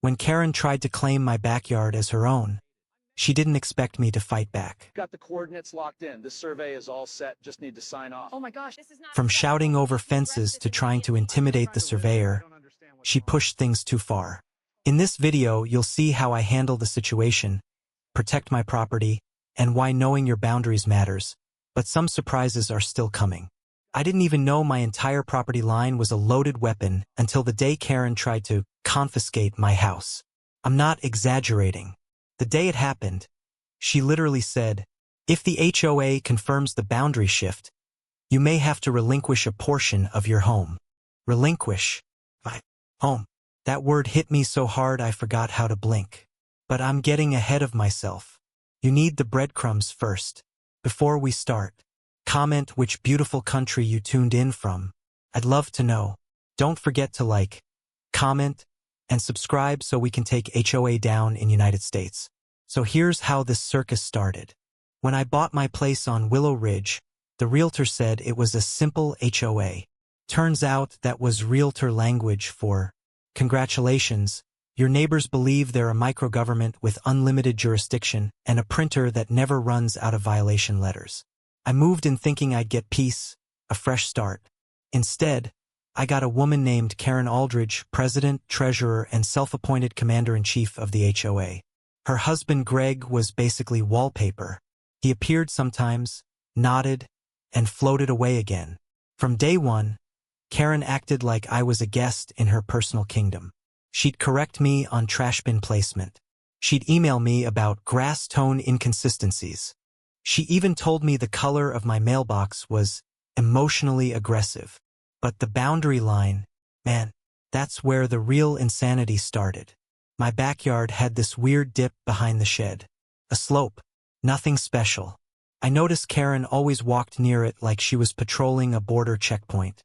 When Karen tried to claim my backyard as her own, she didn't expect me to fight back. Got the coordinates locked in. This survey is all set. Just need to sign off. Oh my gosh, this is not From acceptable. shouting over Please address fences this to trying to immediately. intimidate the surveyor, she pushed things too far. In this video, you'll see how I handle the situation, protect my property, and why knowing your boundaries matters, but some surprises are still coming. I didn't even know my entire property line was a loaded weapon until the day Karen tried to confiscate my house. I'm not exaggerating. The day it happened, she literally said, "If the HOA confirms the boundary shift, you may have to relinquish a portion of your home." Relinquish. My home. That word hit me so hard I forgot how to blink. But I'm getting ahead of myself. You need the breadcrumbs first. Before we start, comment which beautiful country you tuned in from. I'd love to know. Don't forget to like, comment, and subscribe so we can take HOA down in United States. So here's how this circus started. When I bought my place on Willow Ridge, the realtor said it was a simple HOA. Turns out that was realtor language for, "Congratulations, your neighbors believe they're a microgovernment with unlimited jurisdiction and a printer that never runs out of violation letters." I moved in thinking I'd get peace, a fresh start. Instead, I got a woman named Karen Aldridge, president, treasurer, and self-appointed commander-in-chief of the HOA. Her husband Greg was basically wallpaper. He appeared sometimes, nodded, and floated away again. From day one, Karen acted like I was a guest in her personal kingdom. She'd correct me on trash bin placement. She'd email me about grass tone inconsistencies. She even told me the color of my mailbox was emotionally aggressive. But the boundary line, man, that's where the real insanity started. My backyard had this weird dip behind the shed. A slope. Nothing special. I noticed Karen always walked near it like she was patrolling a border checkpoint.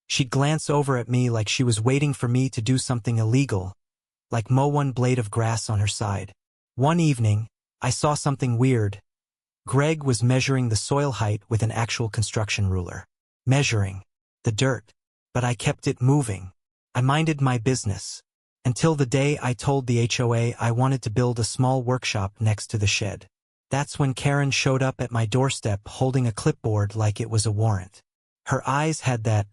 She'd glance over at me like she was waiting for me to do something illegal, like mow one blade of grass on her side. One evening, I saw something weird. Greg was measuring the soil height with an actual construction ruler. Measuring the dirt. But I kept it moving. I minded my business. Until the day I told the HOA I wanted to build a small workshop next to the shed. That's when Karen showed up at my doorstep holding a clipboard like it was a warrant. Her eyes had that,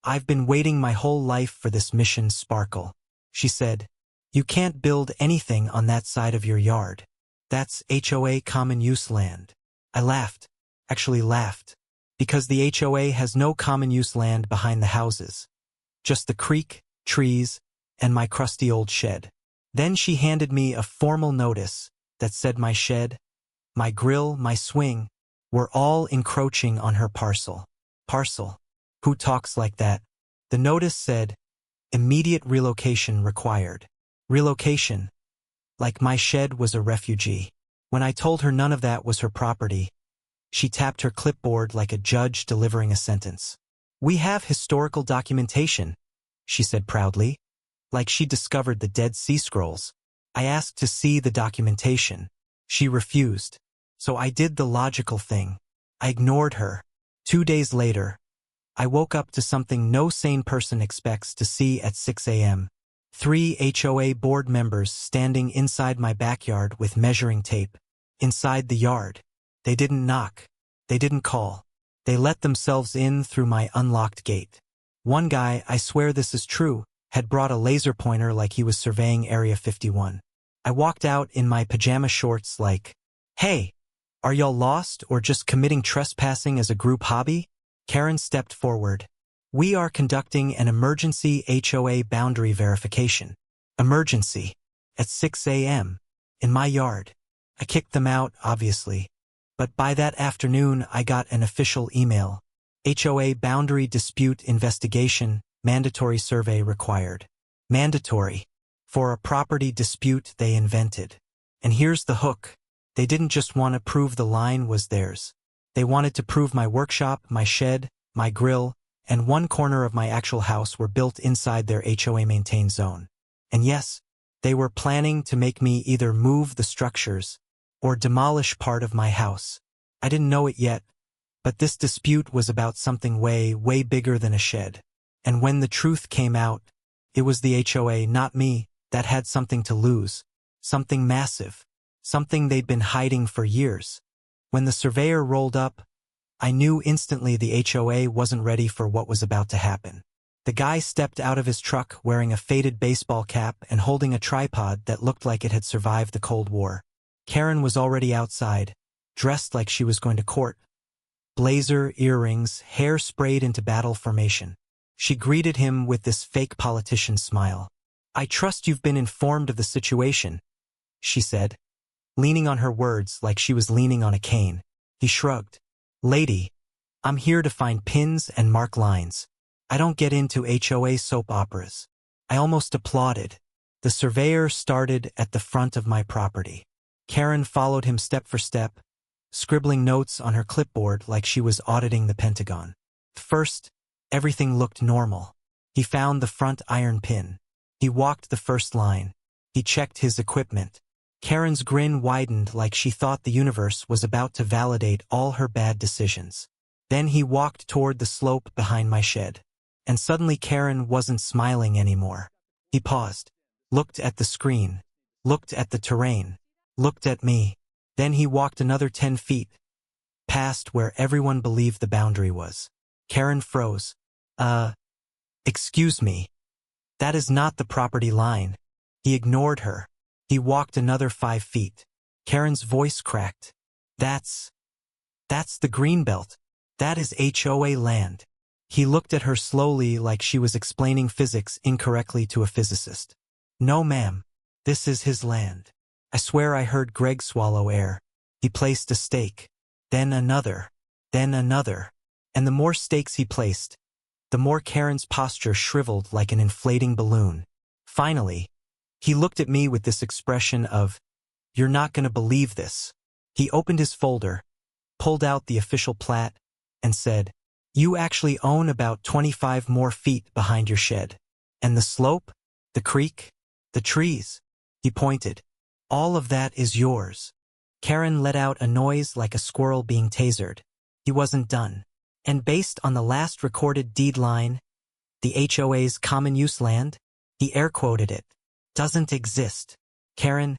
"I've been waiting my whole life for this mission" sparkle. She said, "You can't build anything on that side of your yard. That's HOA common use land." I laughed. Actually laughed. Because the HOA has no common use land behind the houses. Just the creek, trees, and my crusty old shed. Then she handed me a formal notice that said my shed, my grill, my swing, were all encroaching on her parcel. Parcel? Who talks like that? The notice said, "Immediate relocation required." Relocation. Like my shed was a refugee. When I told her none of that was her property, she tapped her clipboard like a judge delivering a sentence. "We have historical documentation," she said proudly, like she discovered the Dead Sea Scrolls. I asked to see the documentation. She refused. So I did the logical thing. I ignored her. 2 days later, I woke up to something no sane person expects to see at 6 a.m. 3 HOA board members standing inside my backyard with measuring tape. Inside the yard. They didn't knock. They didn't call. They let themselves in through my unlocked gate. One guy, I swear this is true, had brought a laser pointer like he was surveying Area 51. I walked out in my pajama shorts like, "Hey, are y'all lost or just committing trespassing as a group hobby?" Karen stepped forward. "We are conducting an emergency HOA boundary verification." Emergency. At 6 a.m. In my yard. I kicked them out, obviously. But by that afternoon, I got an official email. HOA boundary dispute investigation, mandatory survey required. Mandatory. For a property dispute they invented. And here's the hook. They didn't just want to prove the line was theirs. They wanted to prove my workshop, my shed, my grill, and one corner of my actual house were built inside their HOA maintained zone. And yes, they were planning to make me either move the structures or demolish part of my house. I didn't know it yet, but this dispute was about something way, way bigger than a shed. And when the truth came out, it was the HOA, not me, that had something to lose, something massive, something they'd been hiding for years. When the surveyor rolled up, I knew instantly the HOA wasn't ready for what was about to happen. The guy stepped out of his truck wearing a faded baseball cap and holding a tripod that looked like it had survived the Cold War. Karen was already outside, dressed like she was going to court. Blazer, earrings, hair sprayed into battle formation. She greeted him with this fake politician smile. "I trust you've been informed of the situation," she said, leaning on her words like she was leaning on a cane. He shrugged. "Lady, I'm here to find pins and mark lines. I don't get into HOA soap operas." I almost applauded. The surveyor started at the front of my property. Karen followed him step for step, scribbling notes on her clipboard like she was auditing the Pentagon. First, everything looked normal. He found the front iron pin. He walked the first line. He checked his equipment. Karen's grin widened like she thought the universe was about to validate all her bad decisions. Then he walked toward the slope behind my shed. And suddenly Karen wasn't smiling anymore. He paused, looked at the screen, looked at the terrain, looked at me. Then he walked another 10 feet, past where everyone believed the boundary was. Karen froze. Excuse me. That is not the property line." He ignored her. He walked another 5 feet. Karen's voice cracked. That's the greenbelt. That is HOA land." He looked at her slowly like she was explaining physics incorrectly to a physicist. "No, ma'am. This is his land." I swear I heard Greg swallow air. He placed a stake, then another, and the more stakes he placed, the more Karen's posture shriveled like an inflating balloon. Finally, he looked at me with this expression of, "You're not going to believe this." He opened his folder, pulled out the official plat, and said, "You actually own about 25 more feet behind your shed. And the slope, the creek, the trees," he pointed, "all of that is yours." Karen let out a noise like a squirrel being tasered. He wasn't done. "And based on the last recorded deed line, the HOA's common use land," he air quoted it, "doesn't exist." "Karen,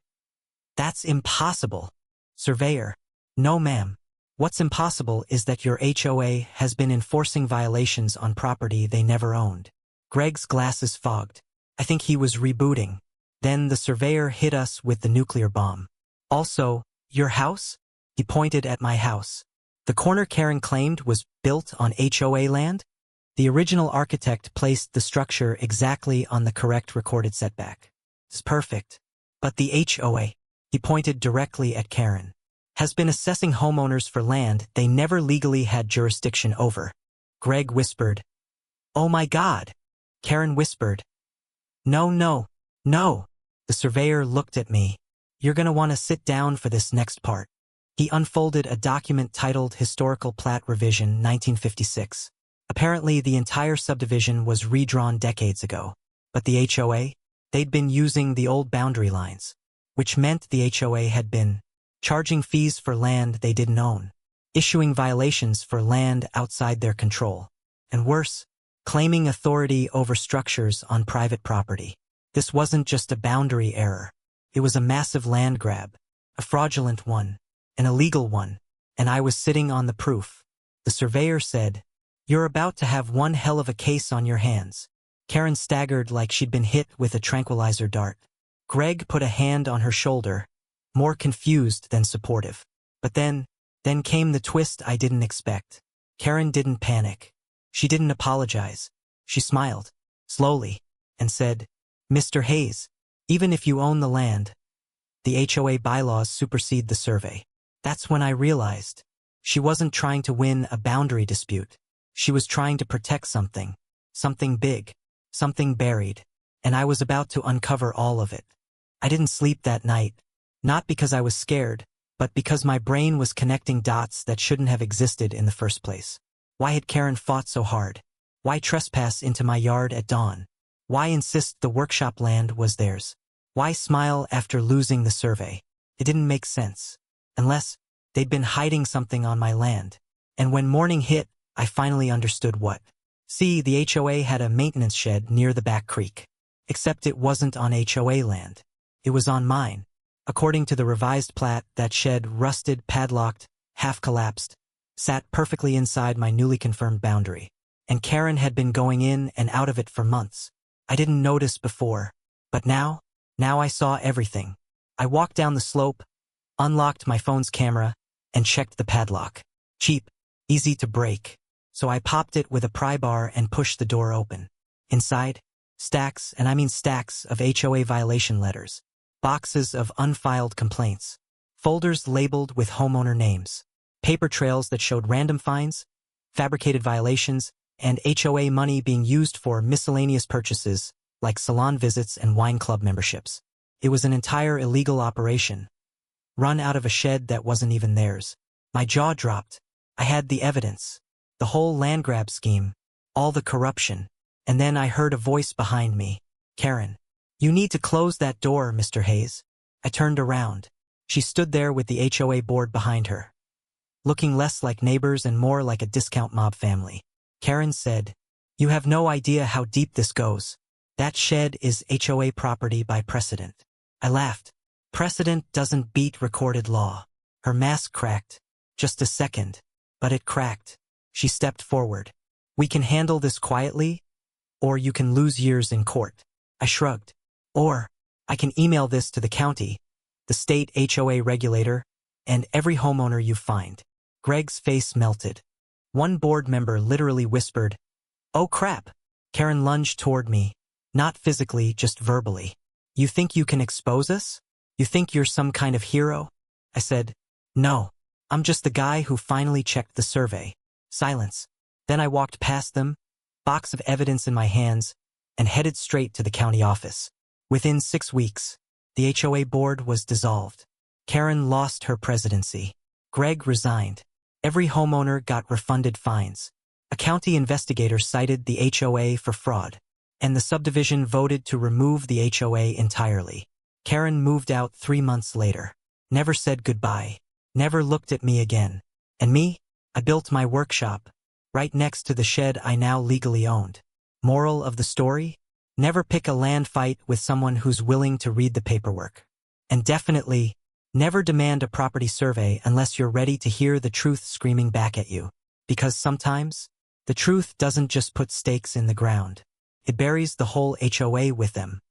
that's impossible." "Surveyor, no ma'am. What's impossible is that your HOA has been enforcing violations on property they never owned." Greg's glasses fogged. I think he was rebooting. Then the surveyor hit us with the nuclear bomb. "Also, your house?" He pointed at my house. "The corner Karen claimed was built on HOA land?" The original architect placed the structure exactly on the correct recorded setback. "It's perfect. But the HOA," he pointed directly at Karen, "has been assessing homeowners for land they never legally had jurisdiction over." Greg whispered, "Oh my God." Karen whispered, "No, no, no." The surveyor looked at me. "You're going to want to sit down for this next part." He unfolded a document titled Historical Plat Revision 1956. Apparently, the entire subdivision was redrawn decades ago. But the HOA? They'd been using the old boundary lines, which meant the HOA had been charging fees for land they didn't own, issuing violations for land outside their control, and worse, claiming authority over structures on private property. This wasn't just a boundary error. It was a massive land grab, a fraudulent one, an illegal one, and I was sitting on the proof. The surveyor said, "You're about to have one hell of a case on your hands." Karen staggered like she'd been hit with a tranquilizer dart. Greg put a hand on her shoulder, more confused than supportive. But then came the twist I didn't expect. Karen didn't panic. She didn't apologize. She smiled, slowly, and said, "Mr. Hayes, even if you own the land, the HOA bylaws supersede the survey." That's when I realized she wasn't trying to win a boundary dispute. She was trying to protect something big, something buried, and I was about to uncover all of it. I didn't sleep that night, not because I was scared, but because my brain was connecting dots that shouldn't have existed in the first place. Why had Karen fought so hard? Why trespass into my yard at dawn? Why insist the workshop land was theirs? Why smile after losing the survey? It didn't make sense. Unless they'd been hiding something on my land. And when morning hit, I finally understood what. See, the HOA had a maintenance shed near the back creek. Except it wasn't on HOA land. It was on mine. According to the revised plat, that shed, rusted, padlocked, half collapsed, sat perfectly inside my newly confirmed boundary. And Karen had been going in and out of it for months. I didn't notice before, but now I saw everything. I walked down the slope, unlocked my phone's camera, and checked the padlock. Cheap, easy to break. So I popped it with a pry bar and pushed the door open. Inside, stacks, and I mean stacks, of HOA violation letters. Boxes of unfiled complaints. Folders labeled with homeowner names. Paper trails that showed random fines, fabricated violations, and HOA money being used for miscellaneous purchases, like salon visits and wine club memberships. It was an entire illegal operation, run out of a shed that wasn't even theirs. My jaw dropped. I had the evidence. The whole land grab scheme. All the corruption. And then I heard a voice behind me. Karen, you need to close that door, Mr. Hayes. I turned around. She stood there with the HOA board behind her, looking less like neighbors and more like a discount mob family. Karen said, "You have no idea how deep this goes. That shed is HOA property by precedent." I laughed. Precedent doesn't beat recorded law. Her mask cracked. Just a second. But it cracked. She stepped forward. "We can handle this quietly, or you can lose years in court." I shrugged. "Or, I can email this to the county, the state HOA regulator, and every homeowner you find." Greg's face melted. One board member literally whispered, "Oh crap." Karen lunged toward me, not physically, just verbally. "You think you can expose us? You think you're some kind of hero?" I said, "No, I'm just the guy who finally checked the survey." Silence. Then I walked past them, box of evidence in my hands, and headed straight to the county office. Within 6 weeks, the HOA board was dissolved. Karen lost her presidency. Greg resigned. Every homeowner got refunded fines. A county investigator cited the HOA for fraud, and the subdivision voted to remove the HOA entirely. Karen moved out 3 months later. Never said goodbye. Never looked at me again. And me? I built my workshop, right next to the shed I now legally owned. Moral of the story? Never pick a land fight with someone who's willing to read the paperwork. And definitely, never demand a property survey unless you're ready to hear the truth screaming back at you. Because sometimes, the truth doesn't just put stakes in the ground. It buries the whole HOA with them.